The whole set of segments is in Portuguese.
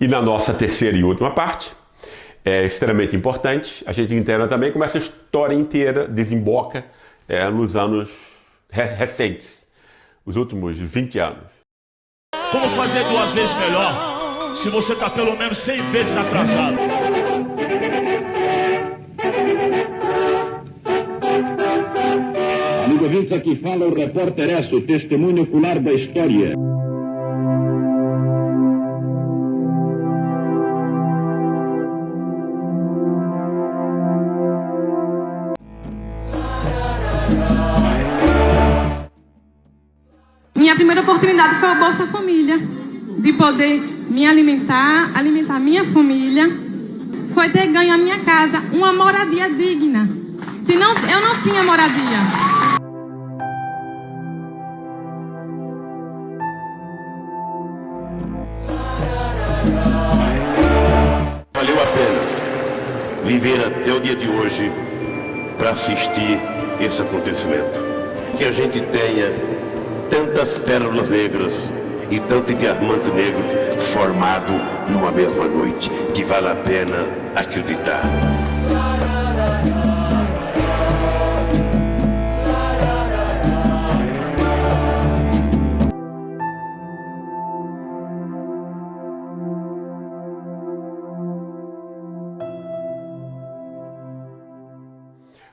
E na nossa terceira e última parte, é extremamente importante, a gente entenda também como essa história inteira desemboca nos anos recentes, os últimos 20 anos. Como fazer 2 vezes melhor se você está pelo menos 100 vezes atrasado? Amigo ouvinte, aqui fala o repórter Esso, testemunho ocular da história. Minha primeira oportunidade foi o Bolsa Família, de poder me alimentar minha família, foi ter ganho a minha casa, uma moradia digna. Eu não tinha moradia. Valeu a pena viver até o dia de hoje para assistir esse acontecimento. Que a gente tenha tantas pérolas negras e tanto diamante negro formado numa mesma noite, que vale a pena acreditar.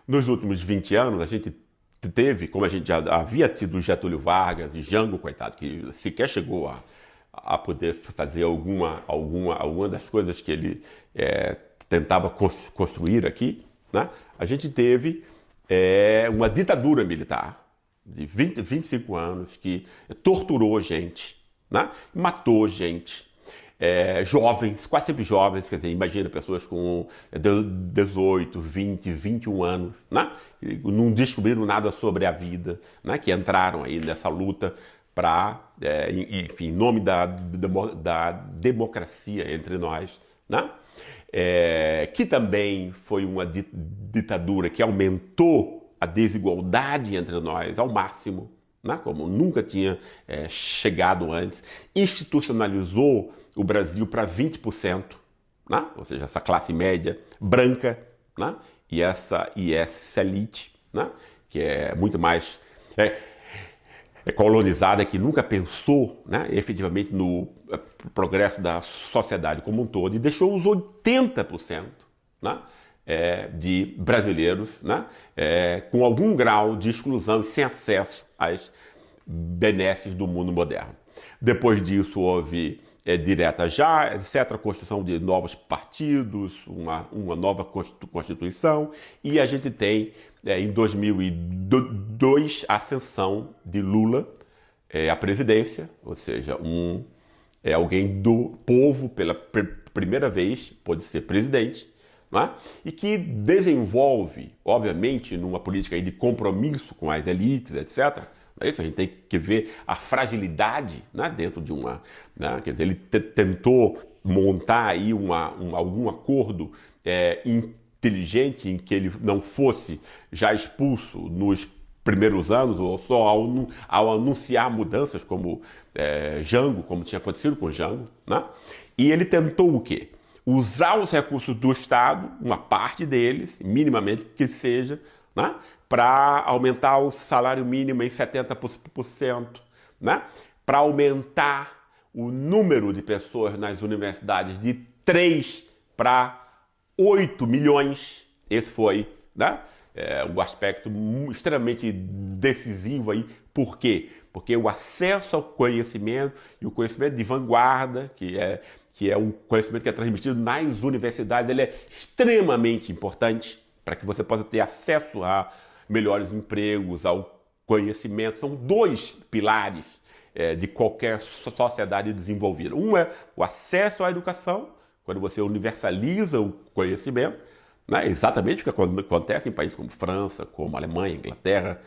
Nos últimos 20 anos, a gente teve, como a gente já havia tido Getúlio Vargas e Jango, coitado, que sequer chegou a poder fazer alguma das coisas que ele tentava construir aqui, né? A gente teve uma ditadura militar de 25 anos que torturou gente, né? Matou gente. Jovens, quase sempre jovens, quer dizer, imagina pessoas com 18, 20, 21 anos, né? Não descobriram nada sobre a vida, né? Que entraram aí nessa luta para, enfim, em nome da democracia entre nós, né? Que também foi uma ditadura que aumentou a desigualdade entre nós ao máximo, né? Como nunca tinha chegado antes, institucionalizou o Brasil para 20%, né? Ou seja, essa classe média branca, né? e essa elite, né? Que é muito mais colonizada, que nunca pensou, né? Efetivamente no progresso da sociedade como um todo, e deixou os 80%, né? De brasileiros, né? Com algum grau de exclusão e sem acesso às benesses do mundo moderno. Depois disso houve direta já, etc., a construção de novos partidos, uma nova Constituição, e a gente tem, em 2002, a ascensão de Lula à presidência, ou seja, alguém do povo pela primeira vez pode ser presidente, não é? E que desenvolve, obviamente, numa política aí de compromisso com as elites, etc., é isso, a gente tem que ver a fragilidade, né, dentro de uma... Né, quer dizer, ele tentou montar aí algum acordo inteligente em que ele não fosse já expulso nos primeiros anos, ou só ao anunciar mudanças como Jango, como tinha acontecido com Jango, né? E ele tentou o quê? Usar os recursos do Estado, uma parte deles, minimamente que seja, né? Para aumentar o salário mínimo em 70%, né? Para aumentar o número de pessoas nas universidades de 3 para 8 milhões. Esse foi, né? O aspecto extremamente decisivo aí. Por quê? Porque o acesso ao conhecimento, e o conhecimento de vanguarda, que é o conhecimento que é transmitido nas universidades, ele é extremamente importante para que você possa ter acesso a melhores empregos, ao conhecimento. São 2 pilares de qualquer sociedade desenvolvida. Um é o acesso à educação, quando você universaliza o conhecimento, né? Exatamente o que acontece em países como França, como Alemanha, Inglaterra,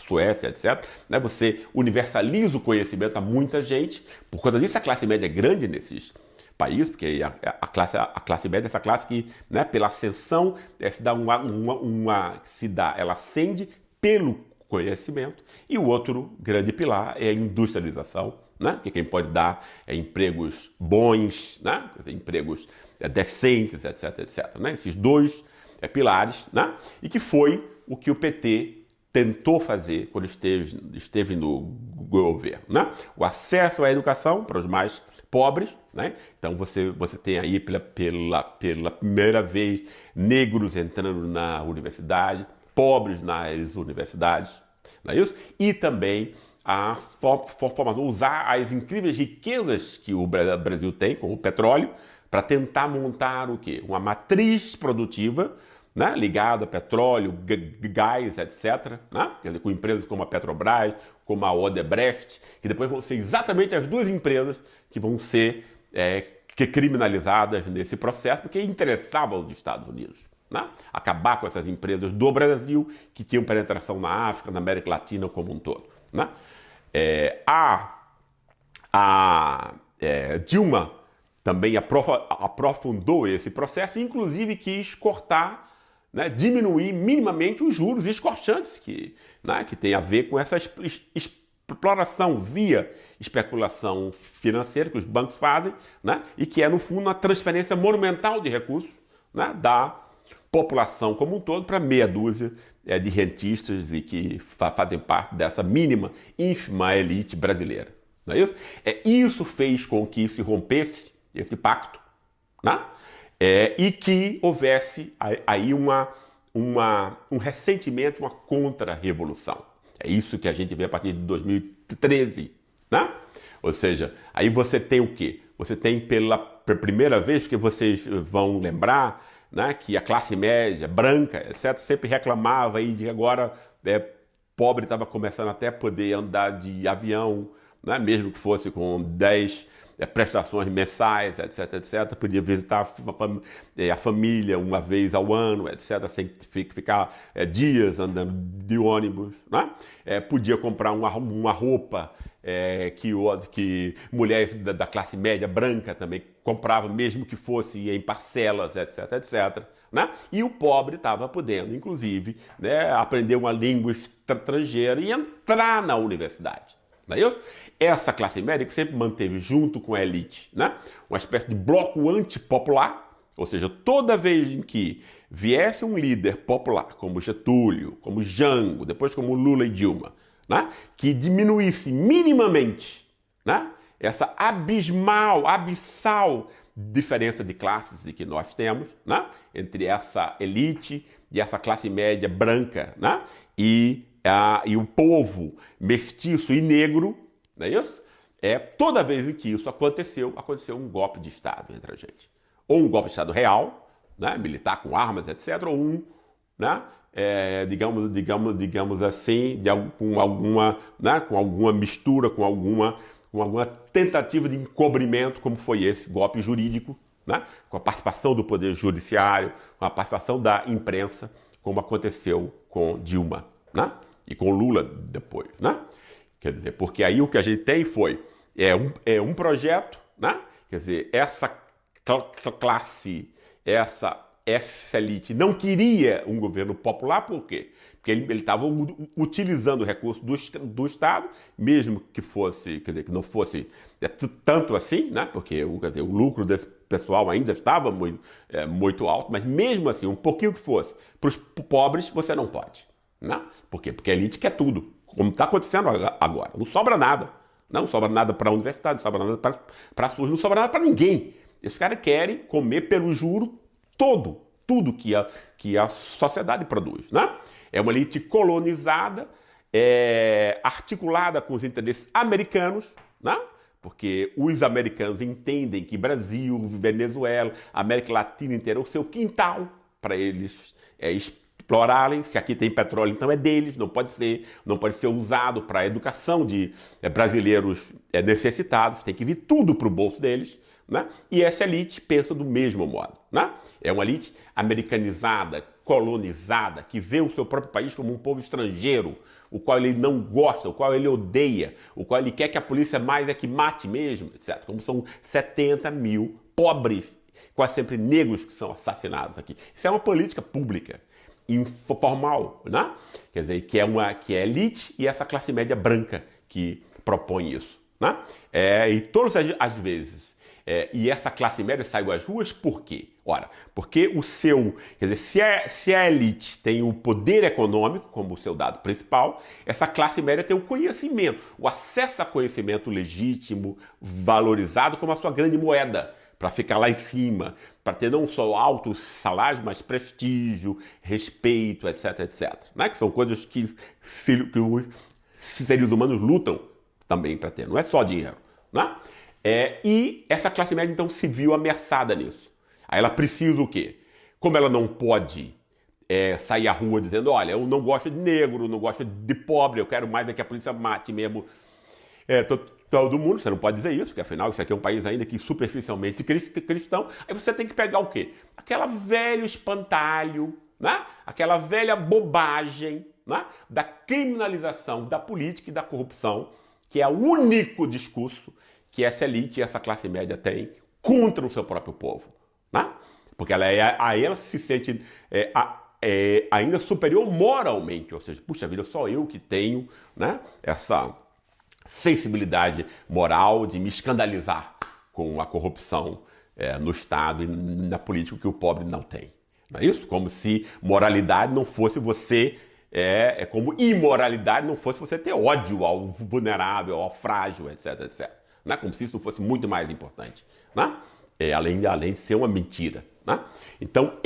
Suécia, etc. Né? Você universaliza o conhecimento a muita gente. Por conta disso, a classe média é grande nesses países, porque a classe média é essa classe que, né, pela ascensão, ela ascende pelo conhecimento, e o outro grande pilar é a industrialização, né? Que quem pode dar empregos bons, né? Empregos decentes, etc, etc. Né? Esses dois pilares, né? E que foi o que o PT tentou fazer quando esteve no governo, né? O acesso à educação para os mais pobres, né? Então você tem aí pela primeira vez negros entrando na universidade, pobres nas universidades, não é isso? E também a formação, usar as incríveis riquezas que o Brasil tem, como o petróleo, para tentar montar o quê? Uma matriz produtiva, né, ligada a petróleo, gás, etc., né? Quer dizer, com empresas como a Petrobras, como a Odebrecht, que depois vão ser exatamente as duas empresas que vão ser criminalizadas nesse processo, porque interessavam os Estados Unidos, né? Acabar com essas empresas do Brasil que tinham penetração na África, na América Latina como um todo, né? Dilma também aprofundou esse processo e inclusive quis cortar, né, diminuir minimamente os juros escorchantes que tem a ver com essa exploração via especulação financeira que os bancos fazem, né, e que é, no fundo, uma transferência monumental de recursos, né, da população como um todo para meia dúzia de rentistas e que fazem parte dessa mínima, ínfima elite brasileira. Não é isso? Isso fez com que se rompesse esse pacto, né? E que houvesse aí um ressentimento, uma contra-revolução. É isso que a gente vê a partir de 2013, né? Ou seja, aí você tem o quê? Você tem pela primeira vez, que vocês vão lembrar, né, que a classe média, branca, etc., sempre reclamava aí de que agora pobre estava começando até a poder andar de avião, né, mesmo que fosse com 10 prestações mensais, etc, etc. Podia visitar a família uma vez ao ano, etc, sem ficar dias andando de ônibus, né? Podia comprar uma roupa que mulheres da classe média branca também compravam, mesmo que fosse em parcelas, etc, etc. Né? E o pobre estava podendo, inclusive, né, aprender uma língua estrangeira e entrar na universidade. Não é isso? Essa classe média que sempre manteve junto com a elite, né, uma espécie de bloco antipopular, ou seja, toda vez em que viesse um líder popular, como Getúlio, como Jango, depois como Lula e Dilma, né, que diminuísse minimamente, né, essa abissal diferença de classes que nós temos, né, entre essa elite e essa classe média branca, né, e o povo mestiço e negro, não é isso? Toda vez em que isso aconteceu um golpe de Estado entre a gente. Ou um golpe de Estado real, né, militar com armas, etc., ou um, né, digamos assim, com alguma mistura, com alguma tentativa de encobrimento, como foi esse golpe jurídico, né, com a participação do Poder Judiciário, com a participação da imprensa, como aconteceu com Dilma, né? E com Lula depois, né? Quer dizer, porque aí o que a gente tem foi um projeto, né? Quer dizer, essa classe, essa elite não queria um governo popular, por quê? Porque ele estava utilizando o recurso do Estado, mesmo que fosse, quer dizer, que não fosse tanto assim, né? Porque o lucro desse pessoal ainda estava muito alto, mas mesmo assim, um pouquinho que fosse, para os pobres você não pode. Não? Por quê? Porque a elite quer tudo, como está acontecendo agora. Não sobra nada. Não sobra nada para a universidade, não sobra nada para a SUS, não sobra nada para ninguém. Esses caras querem comer pelo juro tudo que a sociedade produz. Né? É uma elite colonizada, articulada com os interesses americanos, né? Porque os americanos entendem que Brasil, Venezuela, América Latina inteira é o seu quintal para eles explorarem. Se aqui tem petróleo, então é deles, não pode ser usado para a educação de brasileiros necessitados, tem que vir tudo para o bolso deles, né? E essa elite pensa do mesmo modo, né? É uma elite americanizada, colonizada, que vê o seu próprio país como um povo estrangeiro, o qual ele não gosta, o qual ele odeia, o qual ele quer que a polícia mais que mate mesmo, etc. Como são 70 mil pobres, quase sempre negros, que são assassinados aqui. Isso é uma política pública. informal, né? Quer dizer, que é elite e essa classe média branca que propõe isso, né? E todas as vezes, e essa classe média saiu às ruas por quê? Ora, porque quer dizer, se a elite tem o poder econômico como o seu dado principal, essa classe média tem o conhecimento, o acesso a conhecimento legítimo, valorizado como a sua grande moeda, para ficar lá em cima, para ter não só altos salários, mas prestígio, respeito, etc, etc. Né? Que são coisas que os seres humanos lutam também para ter, não é só dinheiro. Né? E essa classe média, então, se viu ameaçada nisso. Aí ela precisa o quê? Como ela não pode sair à rua dizendo, olha, eu não gosto de negro, não gosto de pobre, eu quero mais é que a polícia mate mesmo todo mundo, você não pode dizer isso, porque afinal isso aqui é um país ainda que superficialmente cristão. Aí você tem que pegar o quê? Aquela velho espantalho, né? Aquela velha bobagem, né? Da criminalização da política e da corrupção, que é o único discurso que essa elite e essa classe média tem contra o seu próprio povo. Né? Porque ela se sente ainda superior moralmente, ou seja, puxa vida, só eu que tenho, né, essa sensibilidade moral de me escandalizar com a corrupção no Estado e na política que o pobre não tem. Não é isso? Como se moralidade não fosse você, como imoralidade não fosse você ter ódio ao vulnerável, ao frágil, etc, etc. Não é? Como se isso não fosse muito mais importante. Né? Além de ser uma mentira. Né? Então,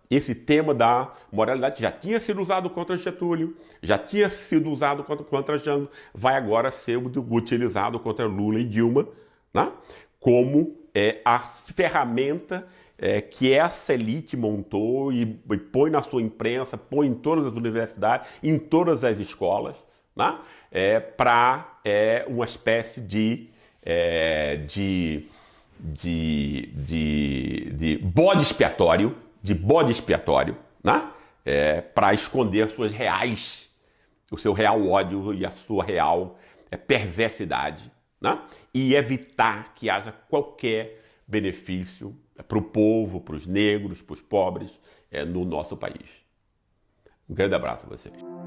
esse tema da moralidade já tinha sido usado contra Getúlio, já tinha sido usado contra Jango, vai agora ser utilizado contra Lula e Dilma, né? Como a ferramenta que essa elite montou e põe na sua imprensa, põe em todas as universidades, em todas as escolas, né? Para uma espécie de bode expiatório, né? Para esconder o seu real ódio e a sua real perversidade, né? E evitar que haja qualquer benefício para o povo, para os negros, para os pobres no nosso país. Um grande abraço a vocês.